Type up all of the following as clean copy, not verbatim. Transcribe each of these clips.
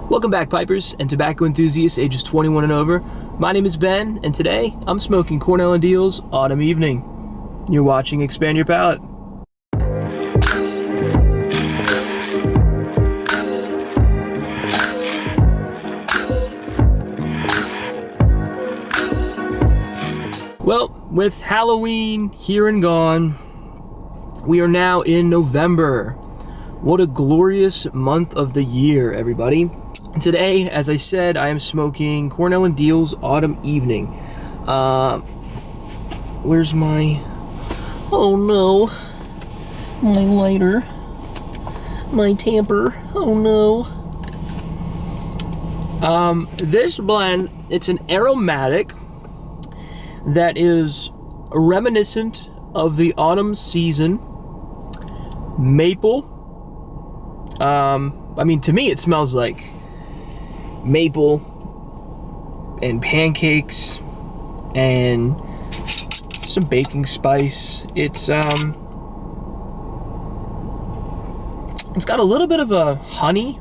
Welcome back, pipers and tobacco enthusiasts ages 21 and over. My name is Ben, and today I'm smoking Cornell and Diehl's Autumn Evening. You're watching Expand Your Palate. Well, with Halloween here and gone, we are now in November. What a glorious month of the year, everybody. Today, as I said, I am smoking Cornell and Diehl's Autumn Evening. Where's my... Oh no. My lighter. My tamper. Oh no. This blend, it's an aromatic that is reminiscent of the autumn season. Maple. I mean, to me, it smells like maple and pancakes and some baking spice. It's got a little bit of a honey.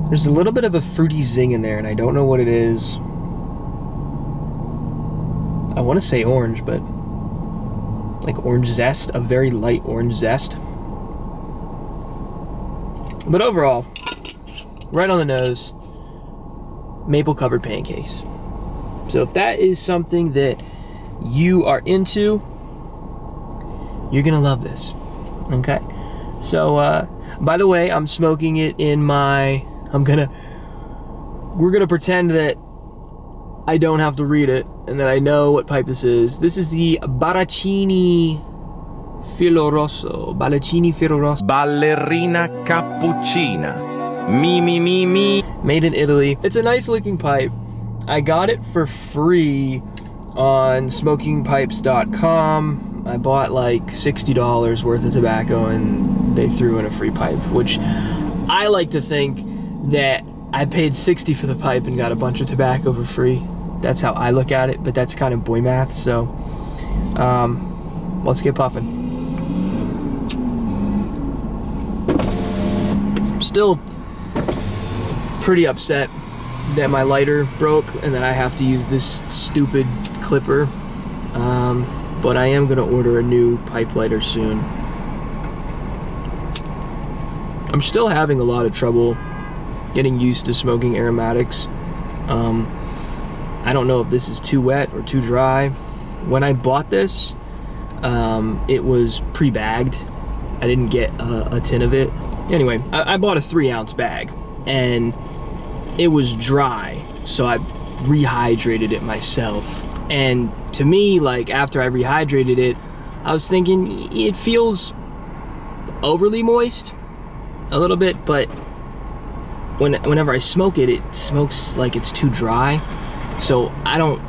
There's a little bit of a fruity zing in there, and I don't know what it is. I want to say orange, but like orange zest, a very light orange zest. But overall, right on the nose, maple covered pancakes. So if that is something that you are into, you're gonna love this. Okay. So by the way, I'm smoking it in my, we're gonna pretend that I don't have to read it and that I know what pipe this is. This is the Ballerina Ballerina cappuccina. Mi. Made in Italy. It's a nice looking pipe. I got it for free on smokingpipes.com. I bought like $60 worth of tobacco and they threw in a free pipe, which I like to think that I paid $60 for the pipe and got a bunch of tobacco for free. That's how I look at it, but that's kind of boy math, so let's get puffing. Still pretty upset that my lighter broke and that I have to use this stupid clipper, but I am gonna order a new pipe lighter soon. I'm still having a lot of trouble getting used to smoking aromatics. I don't know if this is too wet or too dry. When I bought this, it was pre-bagged. I didn't get a tin of it. Anyway, I bought a 3-ounce bag and it was dry, so I rehydrated it myself. And to me, like, after I rehydrated it, I was thinking it feels overly moist a little bit, but whenever I smoke it, it smokes like it's too dry. So I don't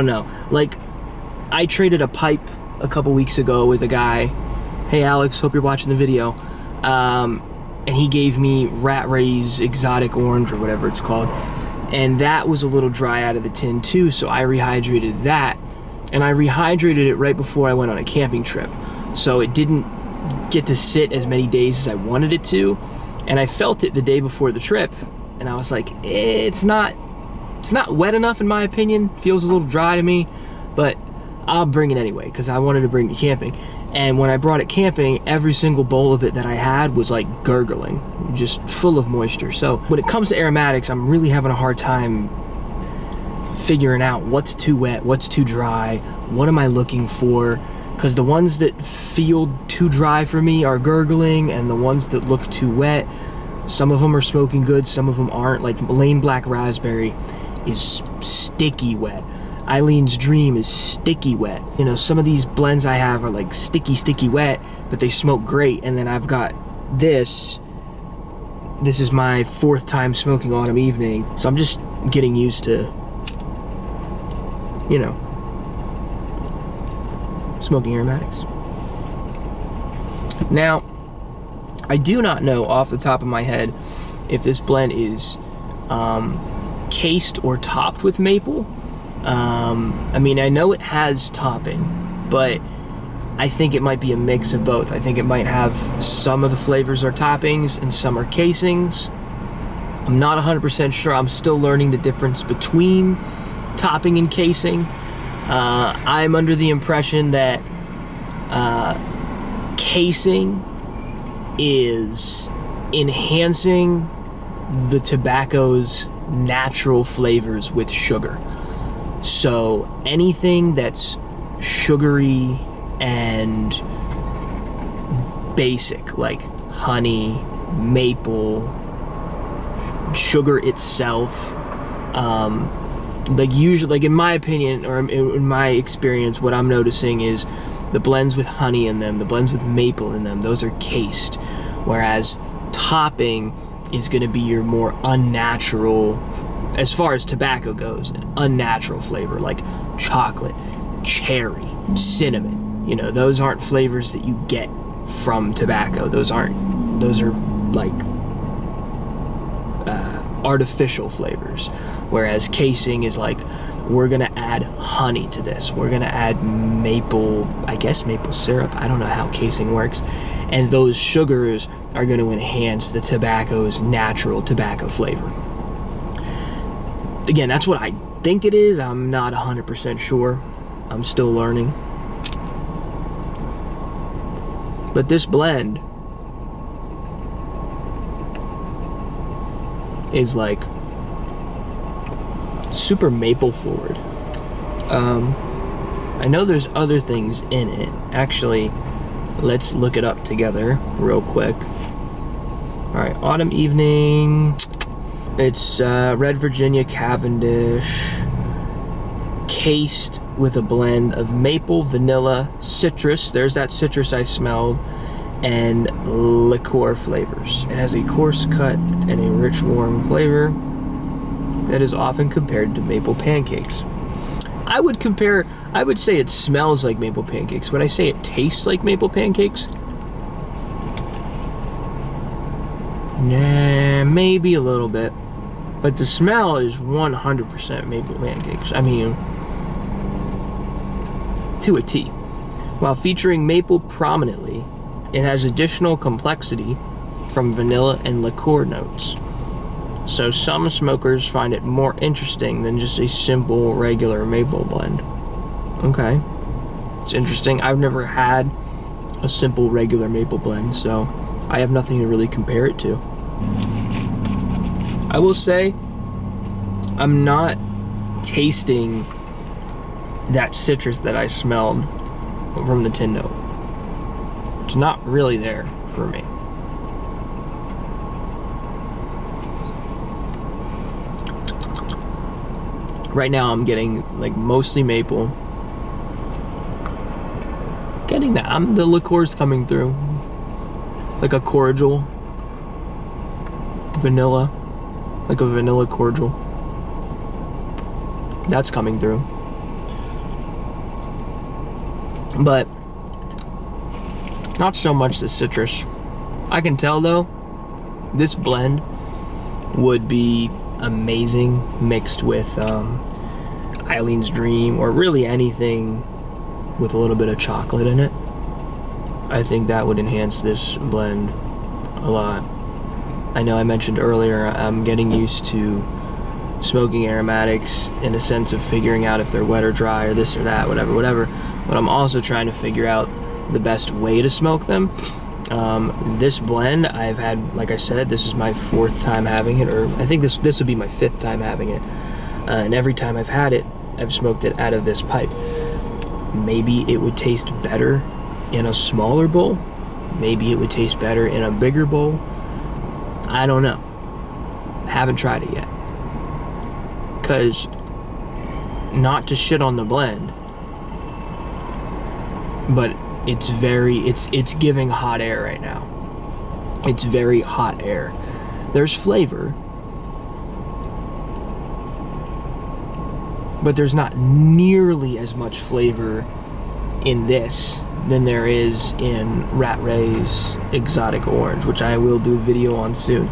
know. Like, I traded a pipe a couple weeks ago with a guy. Hey Alex, hope you're watching the video. And he gave me Rat Ray's Exotic Orange or whatever it's called. And that was a little dry out of the tin too, so I rehydrated that. And I rehydrated it right before I went on a camping trip. So it didn't get to sit as many days as I wanted it to. And I felt it the day before the trip. And I was like, it's not wet enough in my opinion. Feels a little dry to me, but I'll bring it anyway because I wanted to bring it camping. And when I brought it camping, every single bowl of it that I had was like gurgling, just full of moisture. So when it comes to aromatics, I'm really having a hard time figuring out what's too wet, what's too dry, what am I looking for? Because the ones that feel too dry for me are gurgling, and the ones that look too wet, some of them are smoking good, some of them aren't. Like Lane Black Raspberry is sticky wet. Eileen's Dream is sticky wet. You know, some of these blends I have are like sticky wet, but they smoke great. And then I've got this. This is my 4th time smoking Autumn Evening, so I'm just getting used to, you know, smoking aromatics. Now, I do not know off the top of my head if this blend is cased or topped with maple. I mean, I know it has topping, but I think it might be a mix of both. I think it might have some of the flavors are toppings and some are casings. I'm not 100% sure. I'm still learning the difference between topping and casing. I'm under the impression that casing is enhancing the tobacco's natural flavors with sugar. So anything that's sugary and basic, like honey, maple, sugar itself, like usually, like in my opinion or in my experience, what I'm noticing is the blends with honey in them, the blends with maple in them, those are cased, whereas topping is going to be your more unnatural, as far as tobacco goes, an unnatural flavor like chocolate, cherry, cinnamon. You know, those aren't flavors that you get from tobacco. Those are like artificial flavors, whereas casing is like, we're gonna add honey to this, we're gonna add maple, I guess maple syrup, I don't know how casing works, and those sugars are going to enhance the tobacco's natural tobacco flavor. Again, that's what I think it is. I'm not 100% sure. I'm still learning. But this blend is like super maple forward. I know there's other things in it. Actually, let's look it up together real quick. All right, Autumn Evening. It's Red Virginia Cavendish, cased with a blend of maple, vanilla, citrus. There's that citrus I smelled, and liqueur flavors. It has a coarse cut and a rich, warm flavor that is often compared to maple pancakes. I would say it smells like maple pancakes. When I say it tastes like maple pancakes, nah, maybe a little bit. But the smell is 100% maple pancakes. I mean, to a T. While featuring maple prominently, it has additional complexity from vanilla and liqueur notes. So some smokers find it more interesting than just a simple regular maple blend. Okay, it's interesting. I've never had a simple regular maple blend, so I have nothing to really compare it to. I will say, I'm not tasting that citrus that I smelled from the tin note. It's not really there for me. Right now I'm getting like mostly maple. Getting that, the liqueur's coming through. Like a cordial. Vanilla. Like a vanilla cordial. That's coming through. But not so much the citrus. I can tell though, this blend would be amazing mixed with Eileen's Dream, or really anything with a little bit of chocolate in it. I think that would enhance this blend a lot. I know I mentioned earlier I'm getting used to smoking aromatics in a sense of figuring out if they're wet or dry or this or that, whatever, but I'm also trying to figure out the best way to smoke them. This blend I've had, like I said, this is my 4th time having it, or I think this would be my 5th time having it, and every time I've had it, I've smoked it out of this pipe. Maybe it would taste better in a smaller bowl, maybe it would taste better in a bigger bowl. I don't know. Haven't tried it yet. Because, not to shit on the blend, but it's giving hot air right now. It's very hot air. There's flavor, but there's not nearly as much flavor in this than there is in Rat Ray's Exotic Orange, which I will do a video on soon.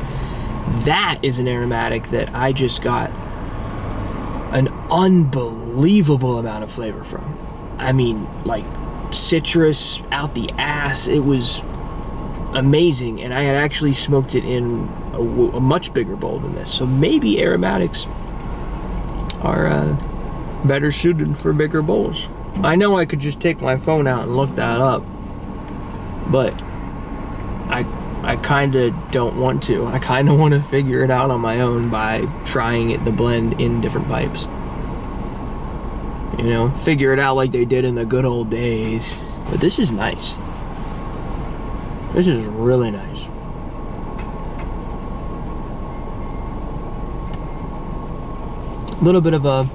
That is an aromatic that I just got an unbelievable amount of flavor from. I mean, like, citrus out the ass. It was amazing, and I had actually smoked it in a much bigger bowl than this. So maybe aromatics are better suited for bigger bowls. I know I could just take my phone out and look that up, but I kind of don't want to. I kind of want to figure it out on my own by trying the blend in different pipes. You know, figure it out like they did in the good old days. But this is nice. This is really nice. A little bit of a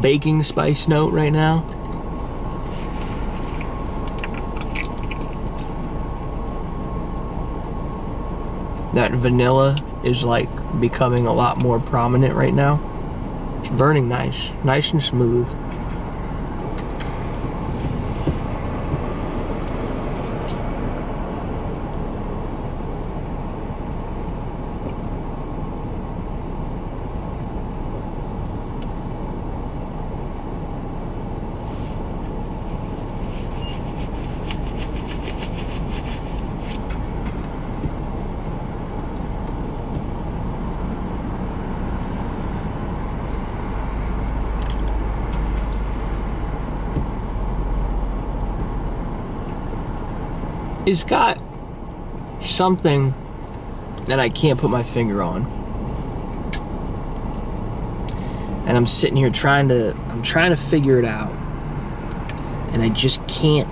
baking spice note right now. That vanilla is like becoming a lot more prominent right now. It's burning nice and smooth. It's got something that I can't put my finger on. And I'm sitting here trying to figure it out. And I just can't.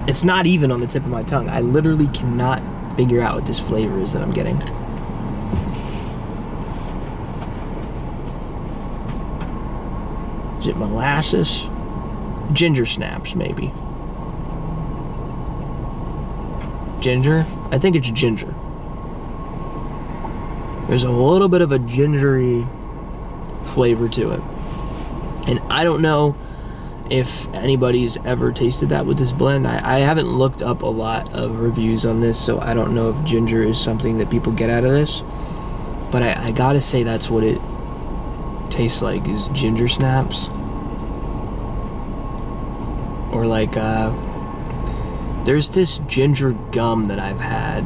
It's not even on the tip of my tongue. I literally cannot figure out what this flavor is that I'm getting. Is it molasses? Ginger snaps, maybe. Ginger? I think it's ginger. There's a little bit of a gingery flavor to it. And I don't know if anybody's ever tasted that with this blend. I haven't looked up a lot of reviews on this, so I don't know if ginger is something that people get out of this. But I gotta say that's what it tastes like, is ginger snaps. Or like, there's this ginger gum that I've had.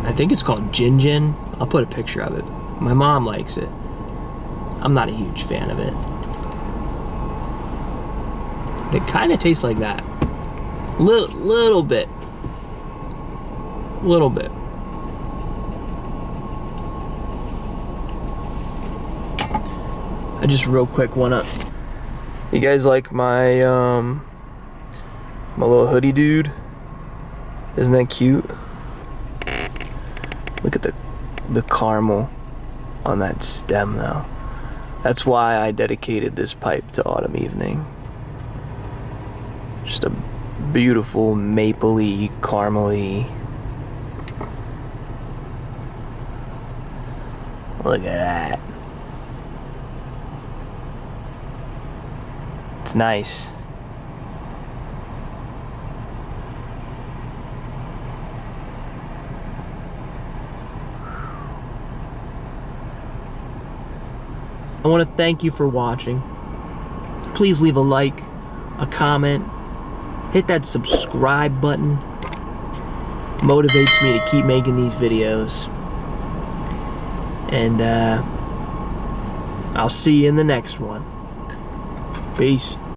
I think it's called Gin Gin. I'll put a picture of it. My mom likes it. I'm not a huge fan of it. But it kind of tastes like that. Little bit. Little bit. I just real quick wanna. You guys like my my little hoodie dude? Isn't that cute? Look at the caramel on that stem though. That's why I dedicated this pipe to Autumn Evening. Just a beautiful mapley, caramely. Look at that. It's nice. I want to thank you for watching. Please leave a like, a comment, hit that subscribe button. Motivates me to keep making these videos. And I'll see you in the next one. Peace.